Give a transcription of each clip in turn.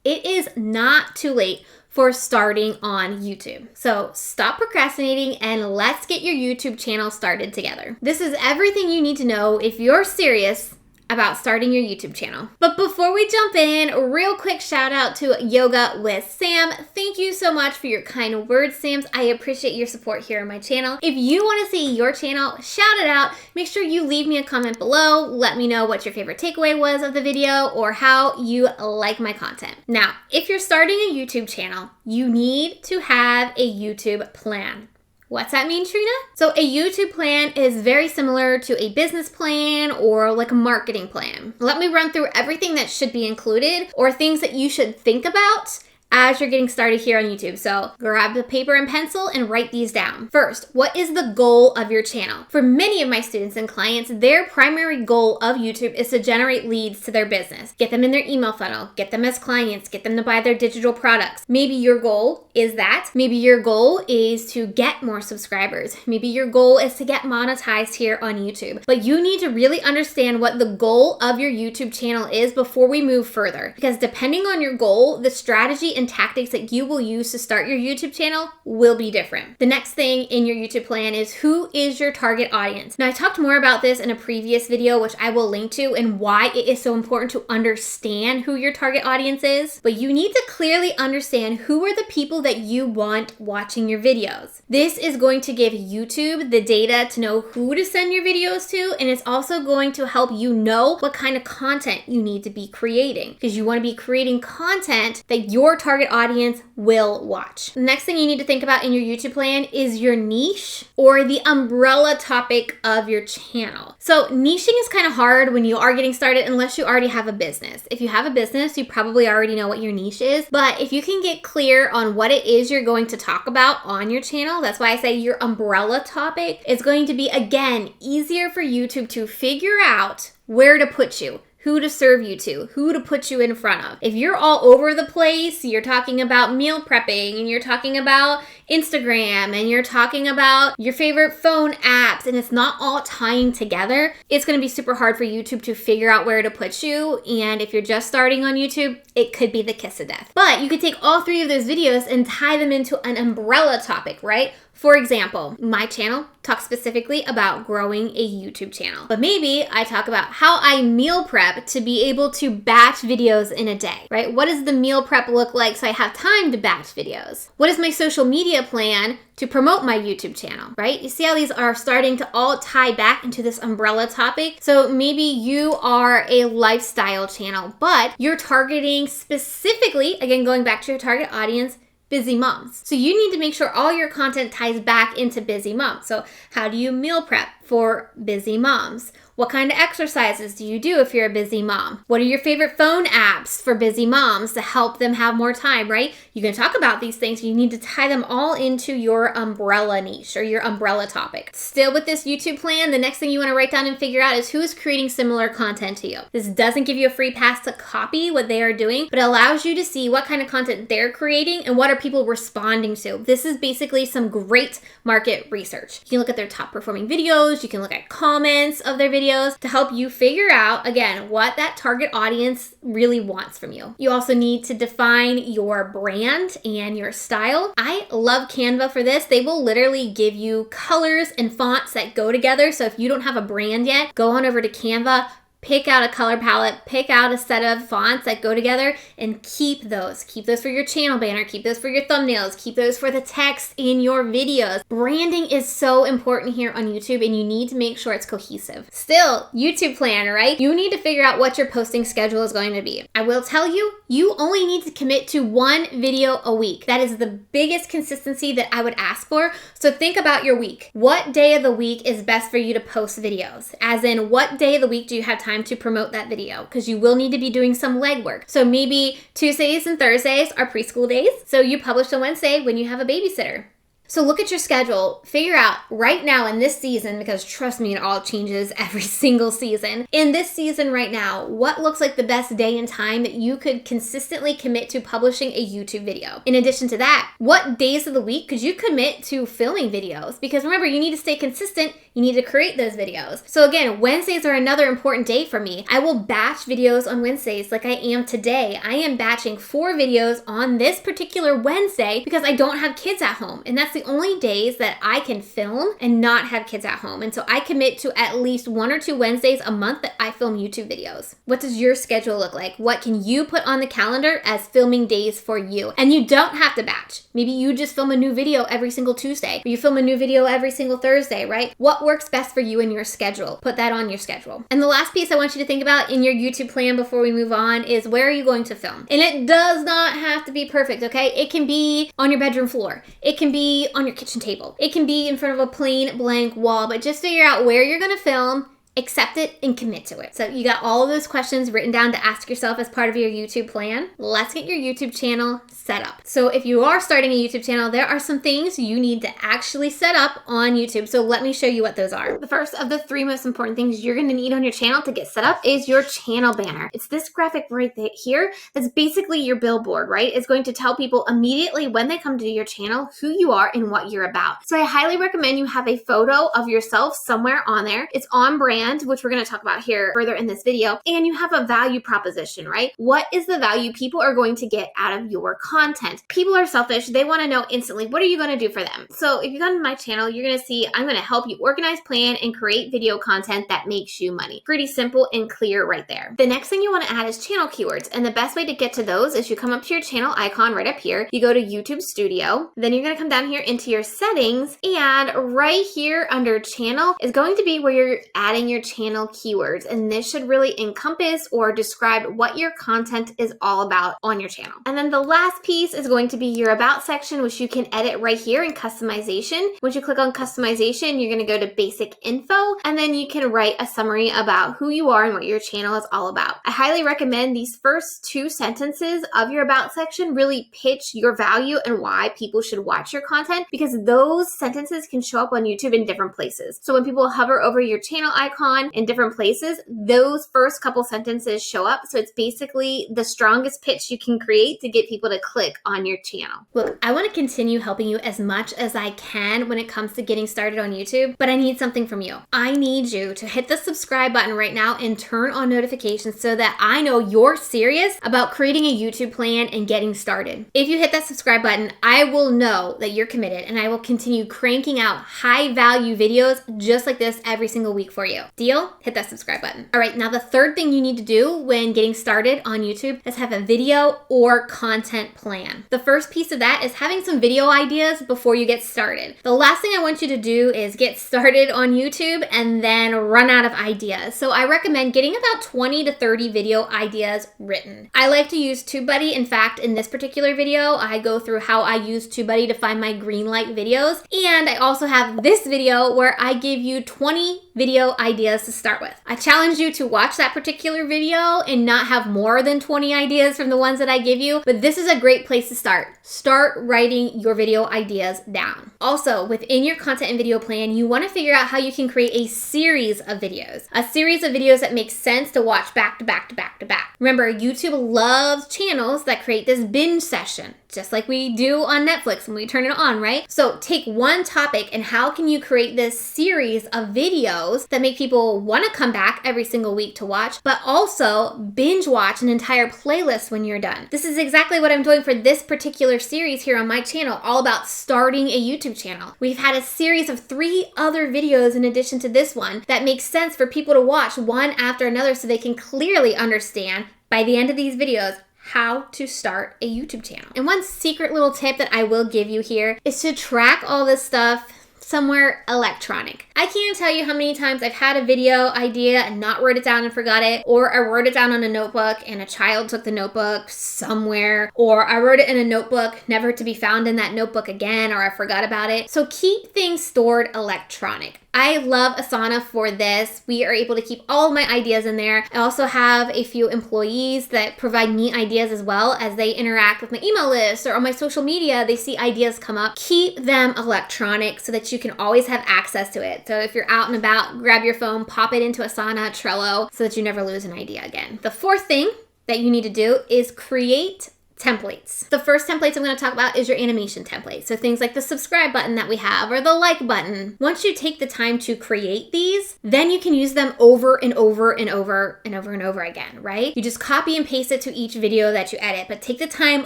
it is not too late for starting on YouTube. So stop procrastinating and let's get your YouTube channel started together. This is everything you need to know if you're serious about starting your YouTube channel. But before we jump in, a real quick shout out to Yoga with Sam. Thank you so much for your kind words, Sams. I appreciate your support here on my channel. If you want to see your channel shouted out, make sure you leave me a comment below. Let me know what your favorite takeaway was of the video or how you like my content. Now, if you're starting a YouTube channel, you need to have a YouTube plan. What's that mean, Trina? So a YouTube plan is very similar to a business plan or like a marketing plan. Let me run through everything that should be included or things that you should think about as you're getting started here on YouTube. So grab the paper and pencil and write these down. First, what is the goal of your channel? For many of my students and clients, their primary goal of YouTube is to generate leads to their business. Get them in their email funnel, get them as clients, get them to buy their digital products. Maybe your goal is that. Maybe your goal is to get more subscribers. Maybe your goal is to get monetized here on YouTube. But you need to really understand what the goal of your YouTube channel is before we move further. Because depending on your goal, the strategy and tactics that you will use to start your YouTube channel will be different. The next thing in your YouTube plan is who is your target audience. Now, I talked more about this in a previous video, which I will link to, and why it is so important to understand who your target audience is. But you need to clearly understand who are the people that you want watching your videos. This is going to give YouTube the data to know who to send your videos to, and it's also going to help you know what kind of content you need to be creating, because you want to be creating content that your target audience will watch. The next thing you need to think about in your YouTube plan is your niche or the umbrella topic of your channel. So niching is kind of hard when you are getting started unless you already have a business. If you have a business, you probably already know what your niche is, but if you can get clear on what it is you're going to talk about on your channel, that's why I say your umbrella topic is going to be, again, easier for YouTube to figure out where to put you, who to serve you to, who to put you in front of. If you're all over the place, you're talking about meal prepping and you're talking about Instagram and you're talking about your favorite phone apps and it's not all tying together, it's gonna be super hard for YouTube to figure out where to put you. And if you're just starting on YouTube, it could be the kiss of death. But you could take all three of those videos and tie them into an umbrella topic, right? For example, my channel talks specifically about growing a YouTube channel, but maybe I talk about how I meal prep to be able to batch videos in a day, right? What does the meal prep look like so I have time to batch videos? What is my social media plan to promote my YouTube channel, right? You see how these are starting to all tie back into this umbrella topic? So maybe you are a lifestyle channel, but you're targeting specifically, again, going back to your target audience, busy moms. So you need to make sure all your content ties back into busy moms. So how do you meal prep for busy moms? What kind of exercises do you do if you're a busy mom? What are your favorite phone apps for busy moms to help them have more time, right? You can talk about these things. You need to tie them all into your umbrella niche or your umbrella topic. Still with this YouTube plan, the next thing you want to write down and figure out is who is creating similar content to you. This doesn't give you a free pass to copy what they are doing, but it allows you to see what kind of content they're creating and what are people responding to. This is basically some great market research. You can look at their top performing videos. You can look at comments of their videos to help you figure out, again, what that target audience really wants from you. You also need to define your brand and your style. I love Canva for this. They will literally give you colors and fonts that go together. So if you don't have a brand yet, go on over to Canva, pick out a color palette, pick out a set of fonts that go together and keep those. Keep those for your channel banner, keep those for your thumbnails, keep those for the text in your videos. Branding is so important here on YouTube and you need to make sure it's cohesive. Still, YouTube plan, right? You need to figure out what your posting schedule is going to be. I will tell you, you only need to commit to one video a week. That is the biggest consistency that I would ask for. So think about your week. What day of the week is best for you to post videos? As in, what day of the week do you have time to promote that video? Because you will need to be doing some legwork. So maybe Tuesdays and Thursdays are preschool days. So you publish on Wednesday when you have a babysitter. So look at your schedule, figure out right now in this season, because trust me, it all changes every single season. In this season right now, what looks like the best day and time that you could consistently commit to publishing a YouTube video? In addition to that, what days of the week could you commit to filming videos? Because remember, you need to stay consistent you need to create those videos. So again, Wednesdays are another important day for me. I will batch videos on Wednesdays like I am today. I am batching 4 videos on this particular Wednesday because I don't have kids at home. And that's the only days that I can film and not have kids at home. And so I commit to at least 1 or 2 Wednesdays a month that I film YouTube videos. What does your schedule look like? What can you put on the calendar as filming days for you? And you don't have to batch. Maybe you just film a new video every single Tuesday, or you film a new video every single Thursday, right? What works best for you in your schedule? Put that on your schedule. And the last piece I want you to think about in your YouTube plan before we move on is, where are you going to film? And it does not have to be perfect, okay? It can be on your bedroom floor. It can be on your kitchen table. It can be in front of a plain blank wall, but just figure out where you're gonna film, accept it, and commit to it. So you got all of those questions written down to ask yourself as part of your YouTube plan. Let's get your YouTube channel set up. So if you are starting a YouTube channel, there are some things you need to actually set up on YouTube. So let me show you what those are. The first of the 3 most important things you're gonna need on your channel to get set up is your channel banner. It's this graphic right here that's basically your billboard, right? It's going to tell people immediately when they come to your channel who you are and what you're about. So I highly recommend you have a photo of yourself somewhere on there. It's on brand, which we're going to talk about here further in this video, and you have a value proposition, right? What is the value people are going to get out of your content? People are selfish. They want to know instantly, what are you going to do for them? So if you come to my channel, you're going to see I'm going to help you organize, plan, and create video content that makes you money. Pretty simple and clear right there. The next thing you want to add is channel keywords, and the best way to get to those is you come up to your channel icon right up here. You go to YouTube Studio, then you're going to come down here into your settings, and right here under channel is going to be where you're adding your channel keywords, and this should really encompass or describe what your content is all about on your channel. And then the last piece is going to be your about section, which you can edit right here in customization. Once you click on customization, you're going to go to basic info, and then you can write a summary about who you are and what your channel is all about. I highly recommend these first 2 sentences of your about section really pitch your value and why people should watch your content, because those sentences can show up on YouTube in different places. So when people hover over your channel icon in different places, those first couple sentences show up. So it's basically the strongest pitch you can create to get people to click on your channel. Look, I want to continue helping you as much as I can when it comes to getting started on YouTube, but I need something from you. I need you to hit the subscribe button right now and turn on notifications so that I know you're serious about creating a YouTube plan and getting started. If you hit that subscribe button, I will know that you're committed, and I will continue cranking out high value videos just like this every single week for you. Deal? Hit that subscribe button. All right, now the third thing you need to do when getting started on YouTube is have a video or content plan. The first piece of that is having some video ideas before you get started. The last thing I want you to do is get started on YouTube and then run out of ideas. So I recommend getting about 20 to 30 video ideas written. I like to use TubeBuddy. In fact, in this particular video, I go through how I use TubeBuddy to find my green light videos. And I also have this video where I give you 20 video ideas to start with. I challenge you to watch that particular video and not have more than 20 ideas from the ones that I give you, but this is a great place to start. Start writing your video ideas down. Also, within your content and video plan, you want to figure out how you can create a series of videos. A series of videos that make sense to watch back to back to back to back. Remember, YouTube loves channels that create this binge session, just like we do on Netflix when we turn it on, right? So take one topic and how can you create this series of videos that make people want to come back every single week to watch, but also binge watch an entire playlist when you're done. This is exactly what I'm doing for this particular series here on my channel, all about starting a YouTube channel. We've had a series of 3 other videos in addition to this one that makes sense for people to watch one after another so they can clearly understand by the end of these videos how to start a YouTube channel. And one secret little tip that I will give you here is to track all this stuff somewhere electronic. I can't tell you how many times I've had a video idea and not wrote it down and forgot it, or I wrote it down on a notebook and a child took the notebook somewhere, or I wrote it in a notebook never to be found in that notebook again, or I forgot about it. So keep things stored electronic. I love Asana for this. We are able to keep all of my ideas in there. I also have a few employees that provide me ideas as well as they interact with my email list or on my social media. They see ideas come up. Keep them electronic so that you can always have access to it. So if you're out and about, grab your phone, pop it into Asana, Trello, so that you never lose an idea again. The fourth thing that you need to do is create templates. The first templates I'm going to talk about is your animation template. So things like the subscribe button that we have or the like button. Once you take the time to create these, then you can use them over and over and over and over and over again, right? You just copy and paste it to each video that you edit, but take the time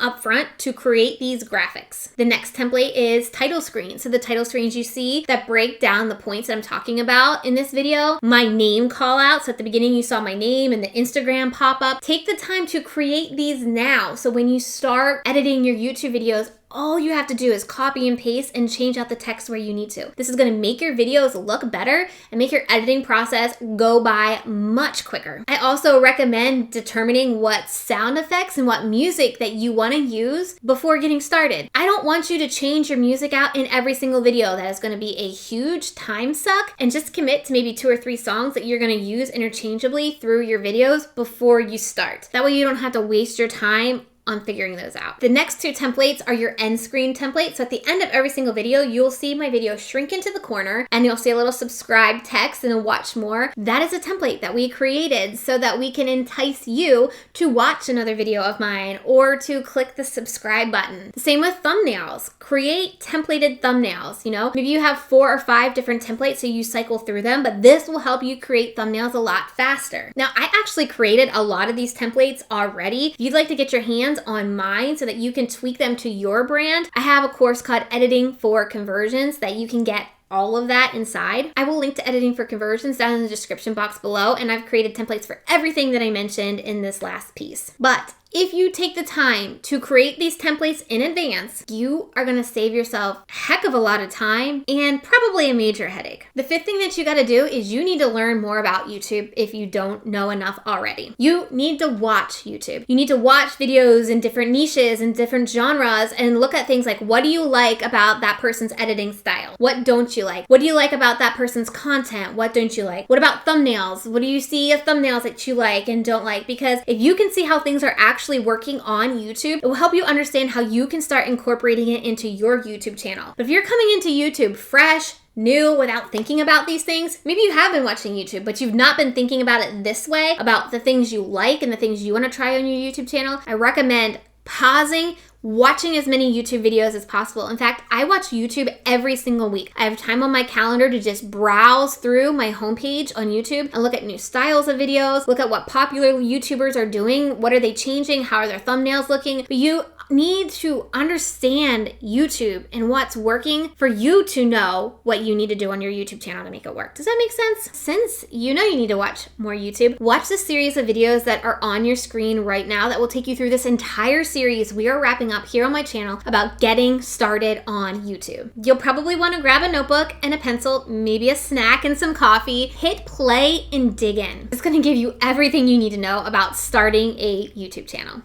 up front to create these graphics. The next template is title screen. So the title screens you see that break down the points that I'm talking about in this video, my name call out. So at the beginning you saw my name and the Instagram pop up. Take the time to create these now. So when you start editing your YouTube videos, all you have to do is copy and paste and change out the text where you need to. This is going to make your videos look better and make your editing process go by much quicker. I also recommend determining what sound effects and what music that you want to use before getting started. I don't want you to change your music out in every single video. That is going to be a huge time suck, and just commit to maybe 2 or 3 songs that you're going to use interchangeably through your videos before you start. That way you don't have to waste your time on figuring those out. The next 2 templates are your end screen templates. So at the end of every single video, you'll see my video shrink into the corner and you'll see a little subscribe text and a watch more. That is a template that we created so that we can entice you to watch another video of mine or to click the subscribe button. The same with thumbnails. Create templated thumbnails, Maybe you have 4 or 5 different templates so you cycle through them, but this will help you create thumbnails a lot faster. Now, I actually created a lot of these templates already. If you'd like to get your hands on mine so that you can tweak them to your brand, I have a course called Editing for Conversions that you can get all of that inside. I will link to Editing for Conversions down in the description box below, and I've created templates for everything that I mentioned in this last piece. But if you take the time to create these templates in advance, you are going to save yourself a heck of a lot of time and probably a major headache. The 5th thing that you got to do is you need to learn more about YouTube if you don't know enough already. You need to watch YouTube. You need to watch videos in different niches and different genres and look at things like, what do you like about that person's editing style? What don't you like? What do you like about that person's content? What don't you like? What about thumbnails? What do you see of thumbnails that you like and don't like? Because if you can see how things are actually working on YouTube, it will help you understand how you can start incorporating it into your YouTube channel. But if you're coming into YouTube fresh, new, without thinking about these things, maybe you have been watching YouTube, but you've not been thinking about it this way, about the things you like and the things you want to try on your YouTube channel, I recommend pausing, watching as many YouTube videos as possible. In fact, I watch YouTube every single week. I have time on my calendar to just browse through my homepage on YouTube and look at new styles of videos, look at what popular YouTubers are doing, what are they changing, how are their thumbnails looking. But you need to understand YouTube and what's working for you to know what you need to do on your YouTube channel to make it work. Does that make sense? Since you know you need to watch more YouTube, watch the series of videos that are on your screen right now that will take you through this entire series we are wrapping up here on my channel about getting started on YouTube. You'll probably want to grab a notebook and a pencil, maybe a snack and some coffee, hit play and dig in. It's going to give you everything you need to know about starting a YouTube channel.